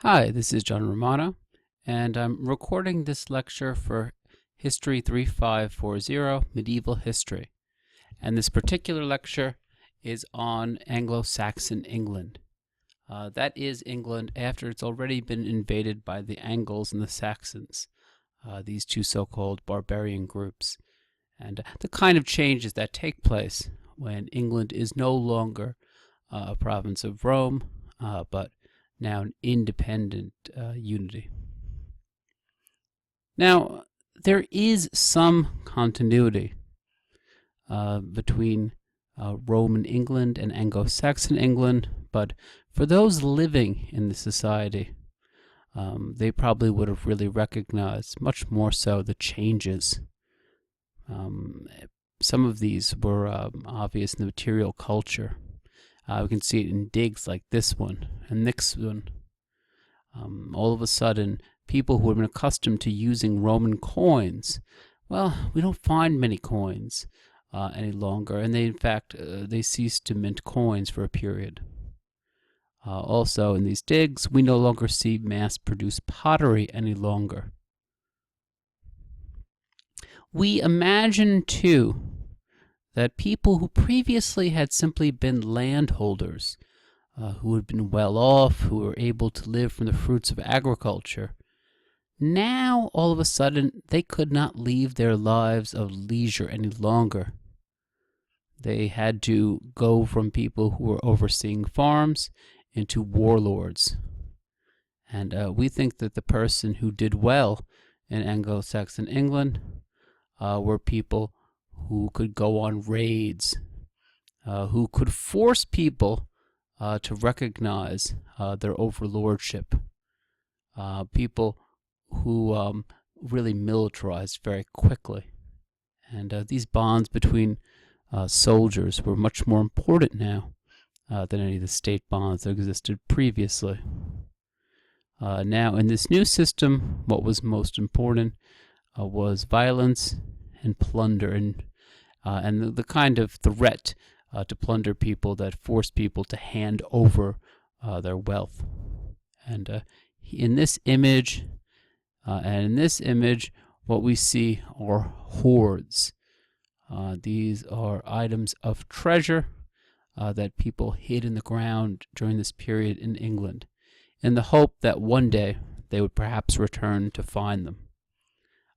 Hi, this is John Romano, and I'm recording this lecture for History 3540, Medieval History. And this particular lecture is on Anglo-Saxon England. That is England after it's already been invaded by the Angles and the Saxons, these two so-called barbarian groups, and the kind of changes that take place when England is no longer a province of Rome, but now an independent unity. Now, there is some continuity between Roman England and Anglo-Saxon England, but for those living in the society, they probably would have really recognized much more so the changes. Some of these were obvious in the material culture. We can see it in digs like this one and next one. All of a sudden, people who had been accustomed to using Roman coins, well, we don't find many coins any longer, and they, in fact, they ceased to mint coins for a period. Also, in these digs, we no longer see mass-produced pottery any longer. We imagine, too, that people who previously had simply been landholders, who had been well off, who were able to live from the fruits of agriculture, now all of a sudden they could not leave their lives of leisure any longer. They had to go from people who were overseeing farms into warlords. And we think that the person who did well in Anglo-Saxon England were people who could go on raids, who could force people to recognize their overlordship, people who really militarized very quickly. And these bonds between soldiers were much more important now than any of the state bonds that existed previously. Now, in this new system, what was most important was violence and plunder, and the kind of threat to plunder people that forced people to hand over their wealth. And in this image, what we see are hoards. These are items of treasure that people hid in the ground during this period in England, in the hope that one day they would perhaps return to find them.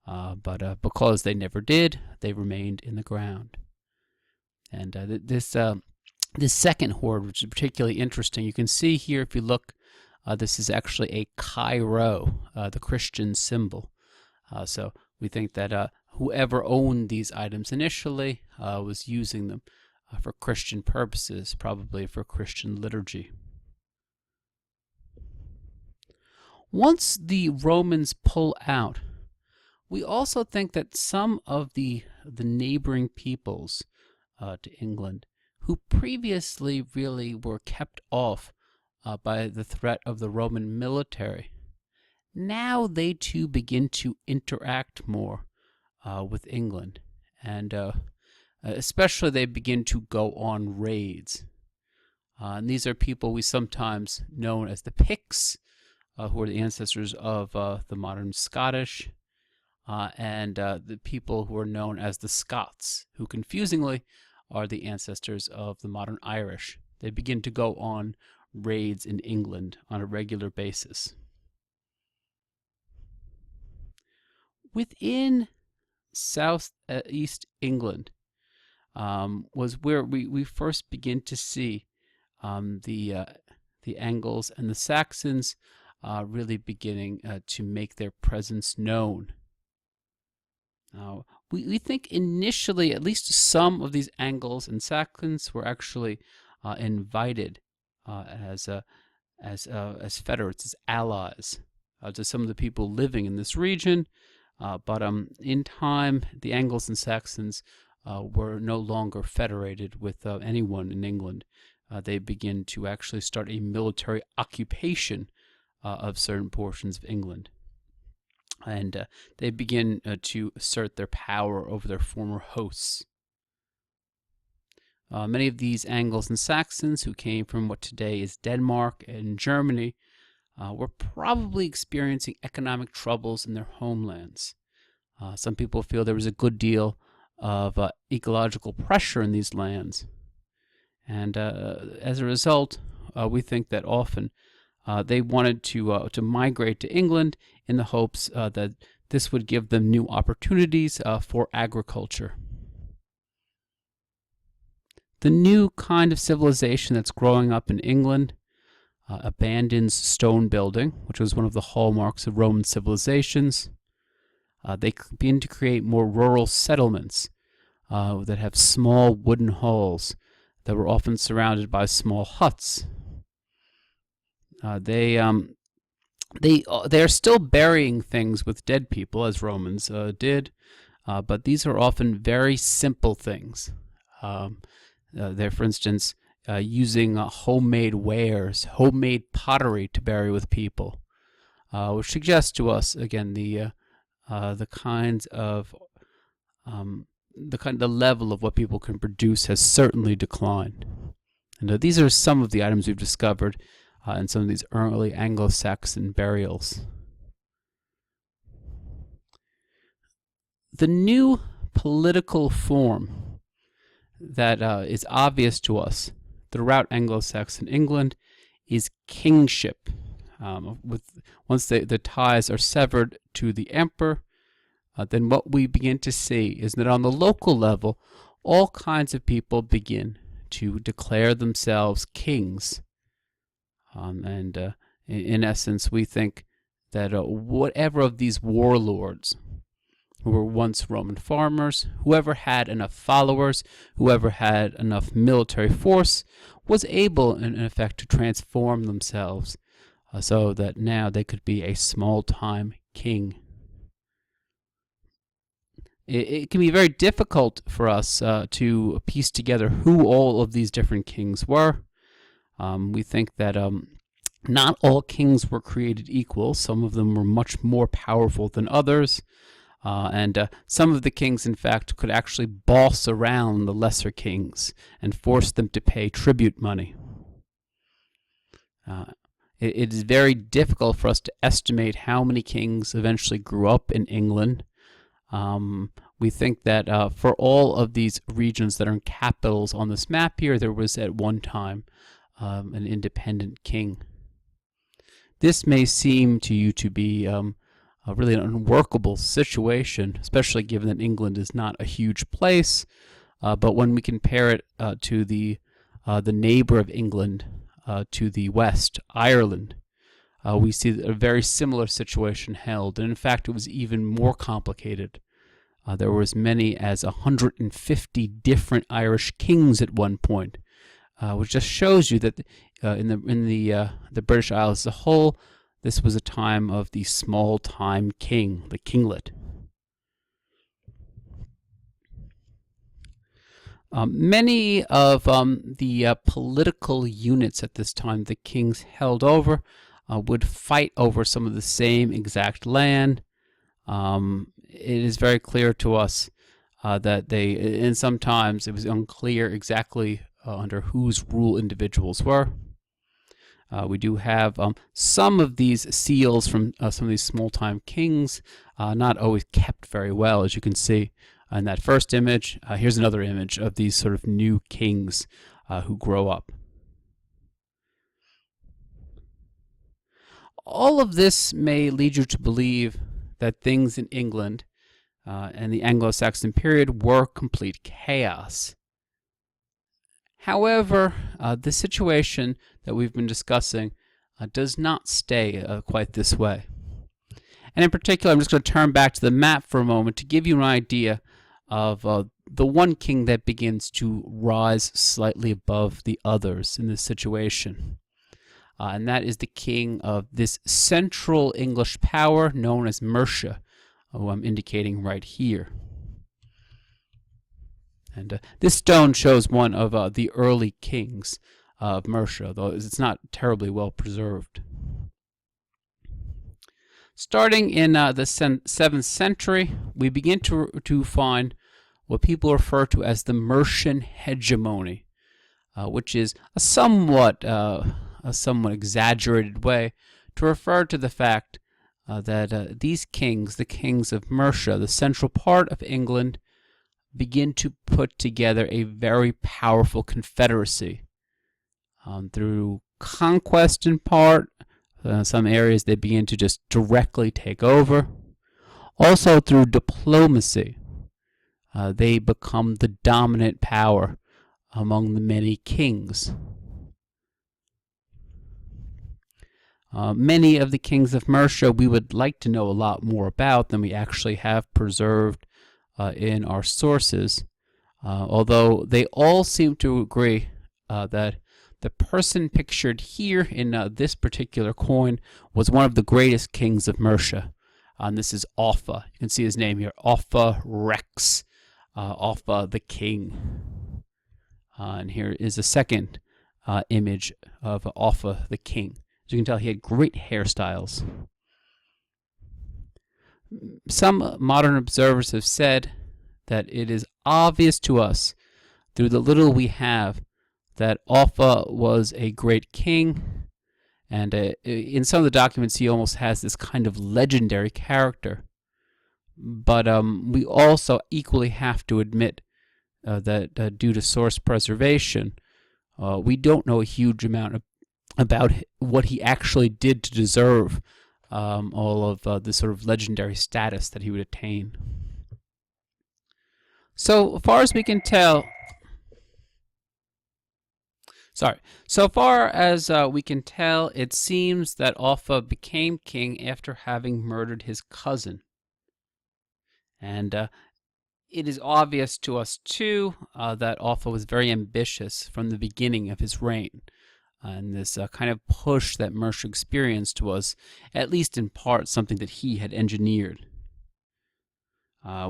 But because they never did, they remained in the ground. And this second hoard, which is particularly interesting, you can see here if you look, this is actually a Chi-Rho, the Christian symbol. So we think that whoever owned these items initially was using them for Christian purposes, probably for Christian liturgy. Once the Romans pull out, we also think that some of the neighboring peoples to England, who previously really were kept off by the threat of the Roman military, now they too begin to interact more with England, and especially they begin to go on raids. And these are people we sometimes know as the Picts, who are the ancestors of the modern Scottish, and the people who are known as the Scots, who confusingly are the ancestors of the modern Irish. They begin to go on raids in England on a regular basis. Within southeast England was where we first begin to see the Angles and the Saxons really beginning to make their presence known. We think initially at least some of these Angles and Saxons were actually invited as federates, as allies to some of the people living in this region, but in time the Angles and Saxons were no longer federated with anyone in England. They begin to actually start a military occupation of certain portions of England. And they begin to assert their power over their former hosts. Many of these Angles and Saxons who came from what today is Denmark and Germany were probably experiencing economic troubles in their homelands. Some people feel there was a good deal of ecological pressure in these lands. And as a result, we think that often they wanted to migrate to England in the hopes that this would give them new opportunities for agriculture. The new kind of civilization that's growing up in England abandons stone building, which was one of the hallmarks of Roman civilizations. They begin to create more rural settlements that have small wooden halls that were often surrounded by small huts. They're still burying things with dead people, as Romans did, but these are often very simple things. They're, for instance, using homemade wares, homemade pottery to bury with people, which suggests to us again the kinds of the level of what people can produce has certainly declined. And these are some of the items we've discovered in some of these early Anglo-Saxon burials. The new political form that is obvious to us throughout Anglo-Saxon England is kingship. Once the ties are severed to the emperor, then what we begin to see is that on the local level, all kinds of people begin to declare themselves kings. In essence, we think that whatever of these warlords who were once Roman farmers, whoever had enough followers, whoever had enough military force, was able, in effect, to transform themselves so that now they could be a small-time king. It can be very difficult for us to piece together who all of these different kings were. We think that not all kings were created equal. Some of them were much more powerful than others. And some of the kings, in fact, could actually boss around the lesser kings and force them to pay tribute money. It is very difficult for us to estimate how many kings eventually grew up in England. We think that for all of these regions that are in capitals on this map here, there was at one time an independent king. This may seem to you to be really an unworkable situation, especially given that England is not a huge place. But when we compare it to the neighbor of England to the west, Ireland, we see a very similar situation held. And in fact, it was even more complicated. There were as many as 150 different Irish kings at one point, which just shows you that in the British Isles as a whole, this was a time of the small-time king, the kinglet. Many of the political units at this time the kings held over would fight over some of the same exact land. It is very clear to us that and sometimes it was unclear exactly under whose rule individuals were. We do have some of these seals from some of these small-time kings, not always kept very well, as you can see in that first image. Here's another image of these sort of new kings who grow up. All of this may lead you to believe that things in England and the Anglo-Saxon period were complete chaos. However, the situation that we've been discussing does not stay quite this way. And in particular, I'm just going to turn back to the map for a moment to give you an idea of the one king that begins to rise slightly above the others in this situation. And that is the king of this central English power known as Mercia, who I'm indicating right here. And this stone shows one of the early kings of Mercia, though it's not terribly well preserved. Starting in the 7th century, we begin to find what people refer to as the Mercian hegemony, which is a somewhat exaggerated way to refer to the fact that these kings, the kings of Mercia, the central part of England, begin to put together a very powerful confederacy through conquest in part. Some areas they begin to just directly take over. Also through diplomacy, they become the dominant power among the many kings. Many of the kings of Mercia we would like to know a lot more about than we actually have preserved in our sources, although they all seem to agree that the person pictured here in this particular coin was one of the greatest kings of Mercia. And this is Offa. You can see his name here, Offa Rex, Offa the king. And here is a second image of Offa the king. As you can tell, he had great hairstyles. Some modern observers have said that it is obvious to us, through the little we have, that Offa was a great king, and in some of the documents he almost has this kind of legendary character. But we also equally have to admit that due to source preservation, we don't know a huge amount about what he actually did to deserve all of the sort of legendary status that he would attain. So far as we can tell, it seems that Offa became king after having murdered his cousin. And it is obvious to us, too, that Offa was very ambitious from the beginning of his reign. And this kind of push that Mercia experienced was, at least in part, something that he had engineered.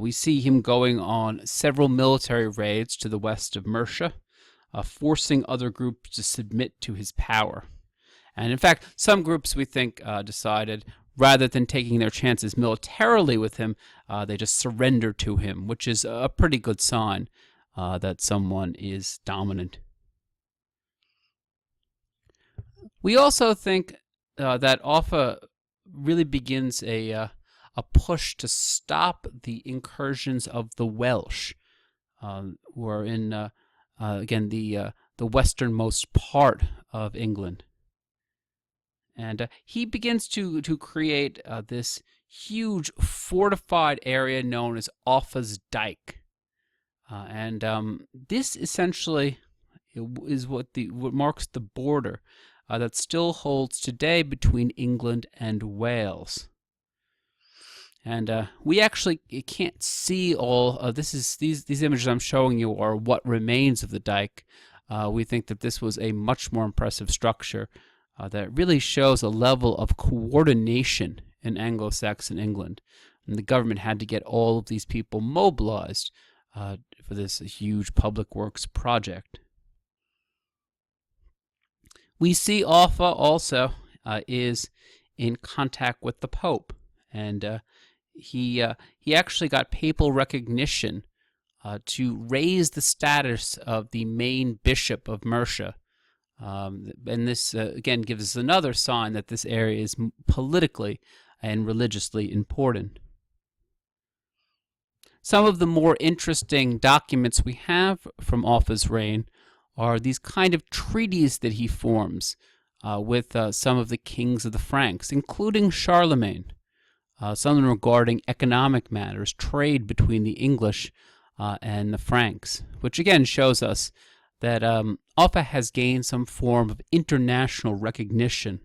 We see him going on several military raids to the west of Mercia, forcing other groups to submit to his power. And in fact, some groups, we think, decided, rather than taking their chances militarily with him, they just surrender to him, which is a pretty good sign that someone is dominant. We also think that Offa really begins a push to stop the incursions of the Welsh, who are in, again, the westernmost part of England. And he begins to create this huge fortified area known as Offas Dyke. And this essentially is what marks the border that still holds today between England and Wales. And we actually can't see all of these images I'm showing you are what remains of the dike. We think that this was a much more impressive structure that really shows a level of coordination in Anglo-Saxon England. And the government had to get all of these people mobilized for this huge public works project. We see Offa also is in contact with the Pope, and he actually got papal recognition to raise the status of the main bishop of Mercia. And this, again, gives us another sign that this area is politically and religiously important. Some of the more interesting documents we have from Offa's reign are these kind of treaties that he forms with some of the kings of the Franks, including Charlemagne. Some of them regarding economic matters, trade between the English and the Franks, which again shows us that Offa has gained some form of international recognition.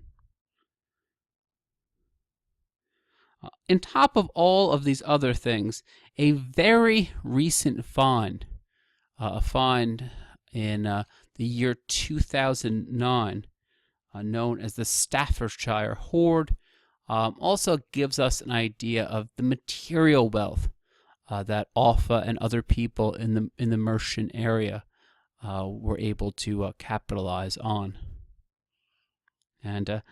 On top of all of these other things, a very recent find, a find in the year 2009, known as the Staffordshire Hoard, also gives us an idea of the material wealth that Offa and other people in the Mercian area were able to capitalize on. And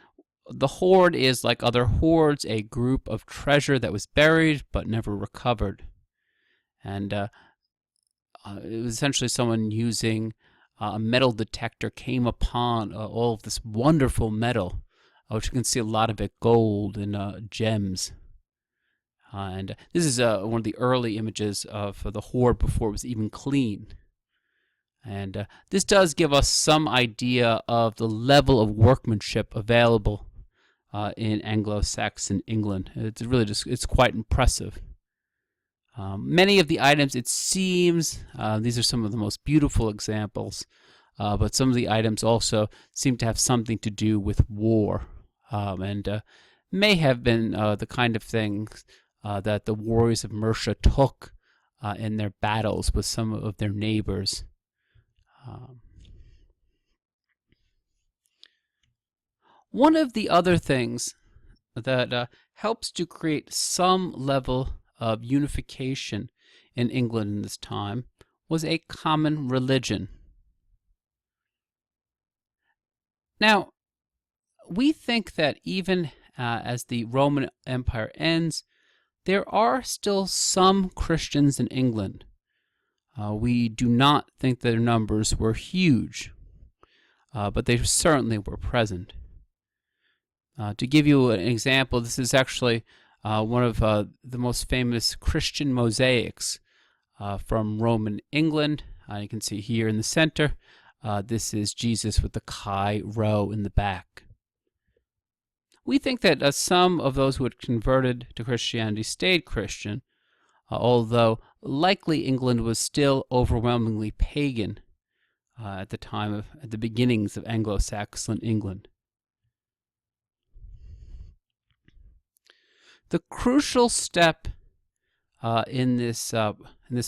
the hoard is, like other hoards, a group of treasure that was buried but never recovered. And it was essentially someone using a metal detector came upon all of this wonderful metal which you can see a lot of it gold and gems. And this is one of the early images of the hoard before it was even clean. And this does give us some idea of the level of workmanship available in Anglo-Saxon England. It's really it's quite impressive. Many of the items, it seems, these are some of the most beautiful examples, but some of the items also seem to have something to do with war, and may have been the kind of things that the warriors of Mercia took in their battles with some of their neighbors. One of the other things that helps to create some level of unification in England in this time was a common religion. Now, we think that even as the Roman Empire ends, there are still some Christians in England. We do not think their numbers were huge, but they certainly were present. To give you an example, this is actually one of the most famous Christian mosaics from Roman England. You can see here in the center, this is Jesus with the Chi Rho in the back. We think that some of those who had converted to Christianity stayed Christian, although likely England was still overwhelmingly pagan at the beginnings of Anglo-Saxon England. The crucial step in this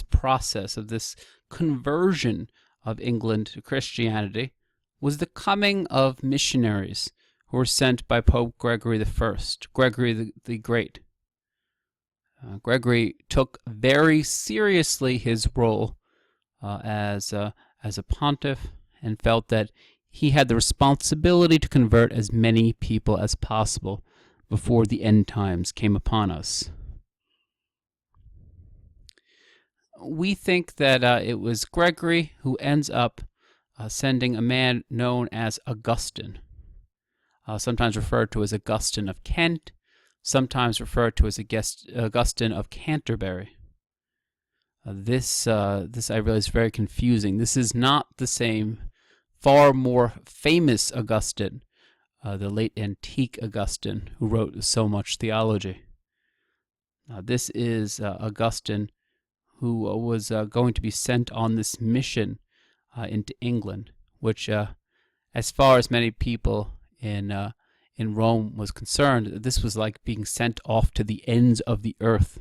process of this conversion of England to Christianity was the coming of missionaries who were sent by Pope Gregory I, Gregory the Great. Gregory took very seriously his role as a pontiff and felt that he had the responsibility to convert as many people as possible before the end times came upon us. We think that it was Gregory who ends up sending a man known as Augustine, sometimes referred to as Augustine of Kent, sometimes referred to as Augustine of Canterbury. This I realize is very confusing. This is not the same, far more famous Augustine, the late antique Augustine, who wrote so much theology. This is Augustine, who was going to be sent on this mission into England, which, as far as many people in Rome was concerned, this was like being sent off to the ends of the earth.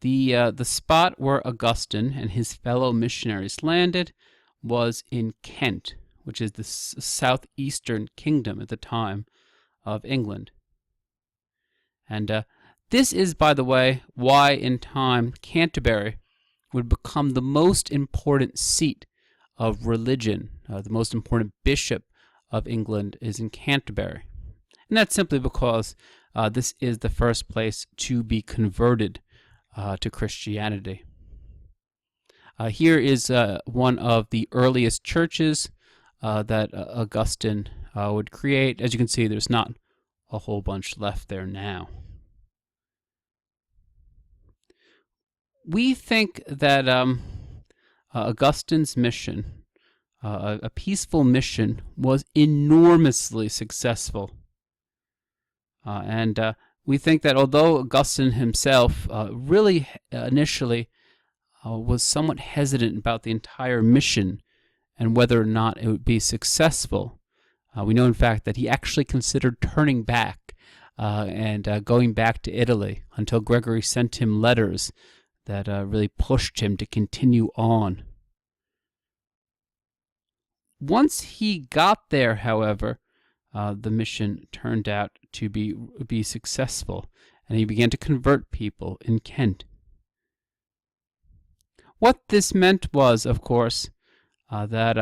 The spot where Augustine and his fellow missionaries landed was in Kent, which is the southeastern kingdom at the time of England. And this is, by the way, why in time Canterbury would become the most important seat of religion. The most important bishop of England is in Canterbury. And that's simply because this is the first place to be converted to Christianity. Here is one of the earliest churches that Augustine would create. As you can see, there's not a whole bunch left there now. We think that Augustine's mission, a peaceful mission, was enormously successful. And we think that although Augustine himself really initially was somewhat hesitant about the entire mission and whether or not it would be successful, we know in fact that he actually considered turning back and going back to Italy until Gregory sent him letters that really pushed him to continue on. Once he got there, however, the mission turned out to be successful, and he began to convert people in Kent. What this meant was, of course, that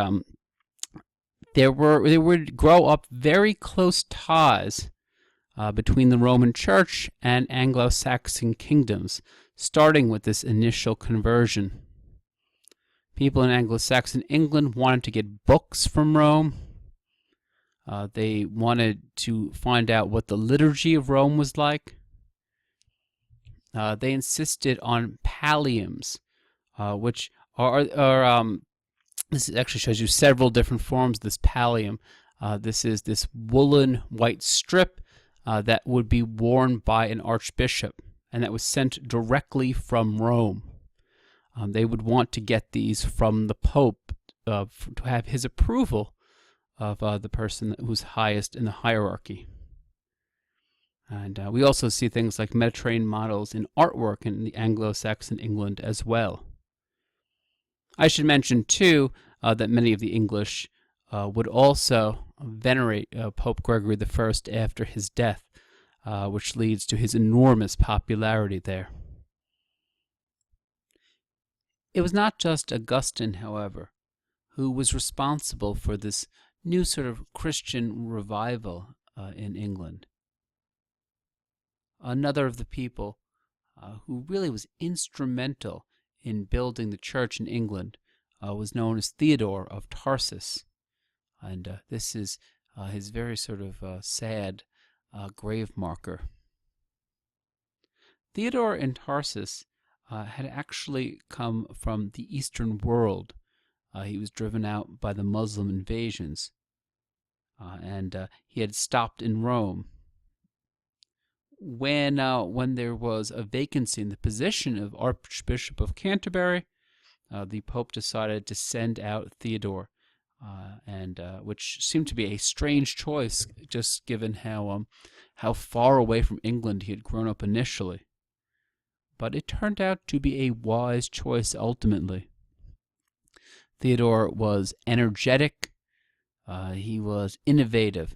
there would grow up very close ties between the Roman Church and Anglo-Saxon kingdoms, starting with this initial conversion. People in Anglo-Saxon England wanted to get books from Rome. They wanted to find out what the liturgy of Rome was like. They insisted on palliums, which are this actually shows you several different forms of this pallium. This is this woolen white strip that would be worn by an archbishop, and that was sent directly from Rome. They would want to get these from the Pope to have his approval of the person who's highest in the hierarchy. And we also see things like Mediterranean models in artwork in the Anglo-Saxon England as well. I should mention, too, that many of the English would also venerate Pope Gregory I after his death, which leads to his enormous popularity there. It was not just Augustine, however, who was responsible for this new sort of Christian revival in England. Another of the people who really was instrumental in building the church in England was known as Theodore of Tarsus. And this is his very sort of sad grave marker. Theodore in Tarsus had actually come from the Eastern world. He was driven out by the Muslim invasions, and he had stopped in Rome. When there was a vacancy in the position of Archbishop of Canterbury, the Pope decided to send out Theodore, and which seemed to be a strange choice, just given how far away from England he had grown up initially. But it turned out to be a wise choice ultimately. Theodore was energetic. He was innovative.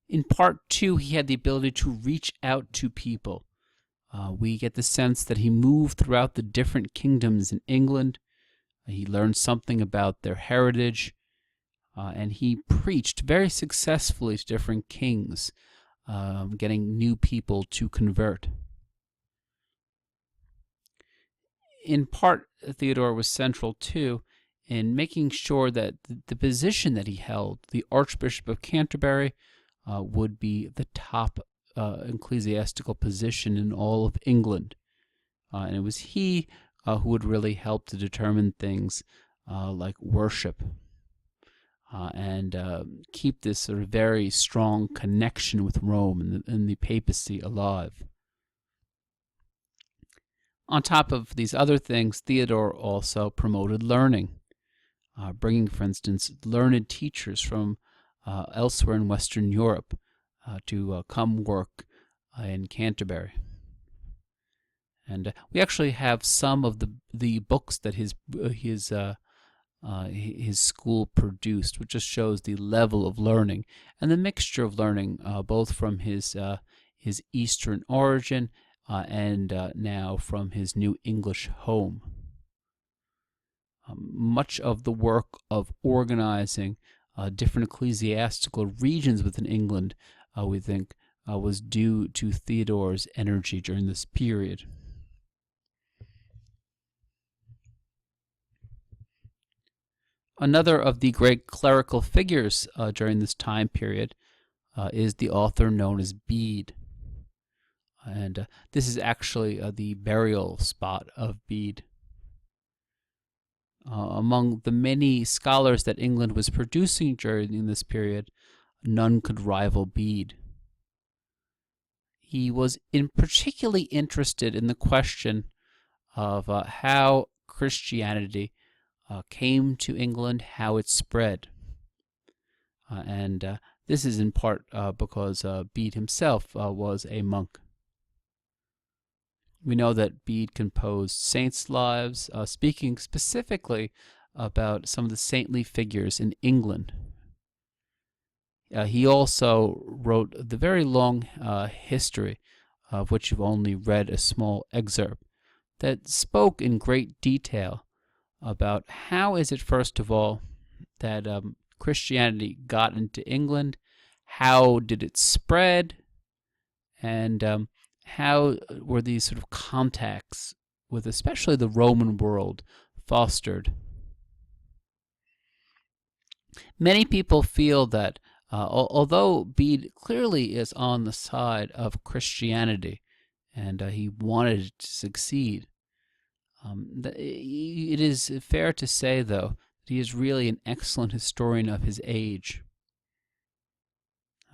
In part two, he had the ability to reach out to people. We get the sense that he moved throughout the different kingdoms in England. He learned something about their heritage, and he preached very successfully to different kings, getting new people to convert. In part, Theodore was central, too, in making sure that the position that he held, the Archbishop of Canterbury, would be the top ecclesiastical position in all of England. And it was he who would really help to determine things like worship and keep this sort of very strong connection with Rome and the papacy alive. On top of these other things, Theodore also promoted learning, bringing, for instance, learned teachers from elsewhere in Western Europe to come work in Canterbury. And we actually have some of the books that his school produced, which just shows the level of learning and the mixture of learning, both from his Eastern origin and now from his New English home. Much of the work of organizing different ecclesiastical regions within England, we think, was due to Theodore's energy during this period. Another of the great clerical figures during this time period is the author known as Bead. And this is actually the burial spot of Bead. Among the many scholars that England was producing during this period, none could rival Bead. He was particularly interested in the question of how Christianity came to England, how it spread. And this is in part because Bede himself was a monk. We know that Bede composed saints' lives, speaking specifically about some of the saintly figures in England. He also wrote the very long history, of which you've only read a small excerpt, that spoke in great detail about how is it, first of all, that Christianity got into England, how did it spread, and how were these sort of contacts with especially the Roman world fostered. Many people feel that although Bede clearly is on the side of Christianity and he wanted it to succeed, it is fair to say, though, that he is really an excellent historian of his age.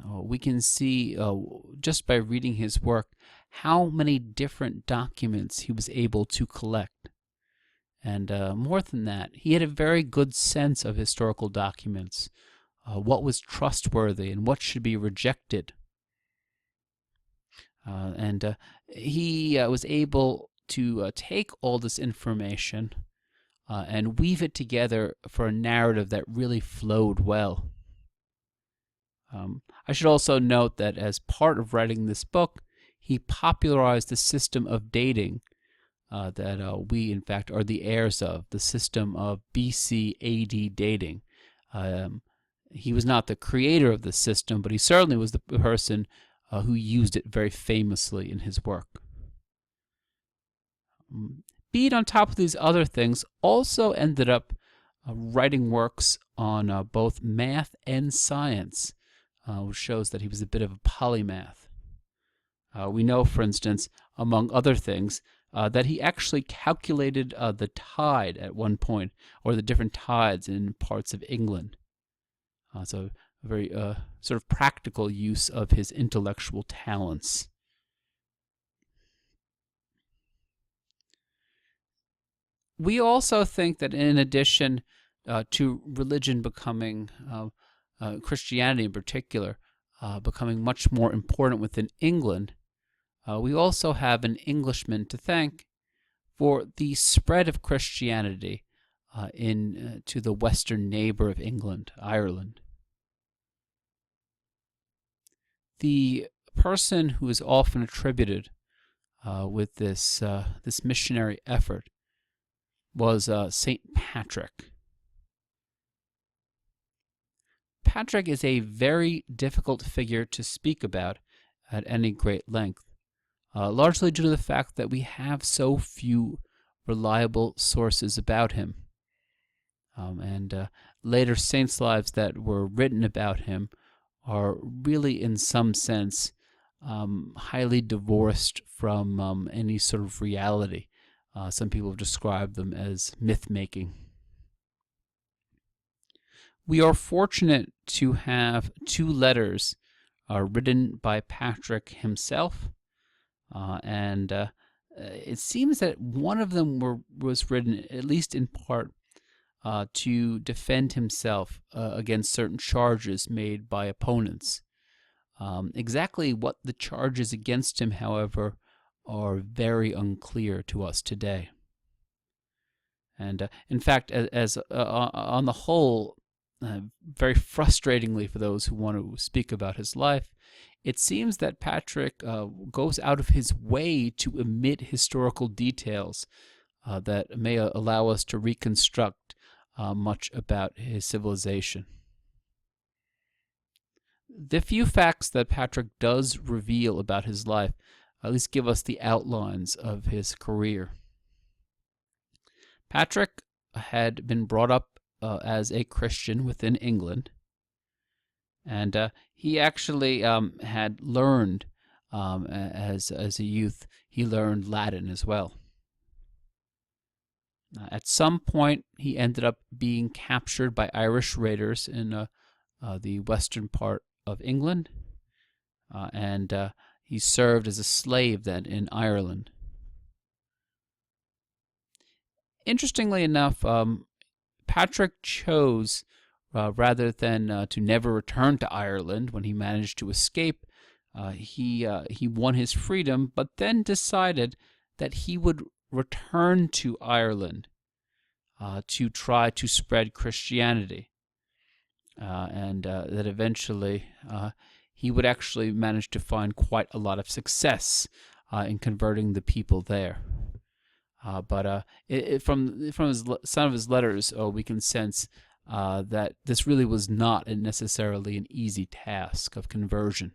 We can see, just by reading his work, how many different documents he was able to collect. And more than that, he had a very good sense of historical documents, what was trustworthy and what should be rejected. And he was able to take all this information and weave it together for a narrative that really flowed well. I should also note that as part of writing this book, he popularized the system of dating that we, in fact, are the heirs of, the system of BC AD dating. He was not the creator of the system, but he certainly was the person who used it very famously in his work. Bede, on top of these other things, also ended up writing works on both math and science, which shows that he was a bit of a polymath. We know, for instance, among other things, that he actually calculated the tide at one point, or the different tides in parts of England. So a very sort of practical use of his intellectual talents. We also think that in addition to religion becoming, Christianity in particular, becoming much more important within England, we also have an Englishman to thank for the spread of Christianity to the western neighbor of England, Ireland. The person who is often attributed with this missionary effort was St. Patrick. Patrick is a very difficult figure to speak about at any great length, largely due to the fact that we have so few reliable sources about him. And later saints' lives that were written about him are really, in some sense, highly divorced from any sort of reality. Some people have described them as myth-making. We are fortunate to have two letters written by Patrick himself, and it seems that one of them was written, at least in part, to defend himself against certain charges made by opponents. Exactly what the charges against him, however, are very unclear to us today. And in fact, as on the whole, very frustratingly for those who want to speak about his life, it seems that Patrick goes out of his way to omit historical details that may allow us to reconstruct much about his civilization. The few facts that Patrick does reveal about his life at least give us the outlines of his career. Patrick had been brought up as a Christian within England, and he actually had learned, as a youth, he learned Latin as well. At some point, he ended up being captured by Irish raiders in the western part of England, and he served as a slave then in Ireland. Interestingly enough, Patrick chose, rather than to never return to Ireland when he managed to escape, he won his freedom, but then decided that he would return to Ireland to try to spread Christianity, and that eventually he would actually manage to find quite a lot of success in converting the people there. But from some of his letters, we can sense that this really was not necessarily an easy task of conversion.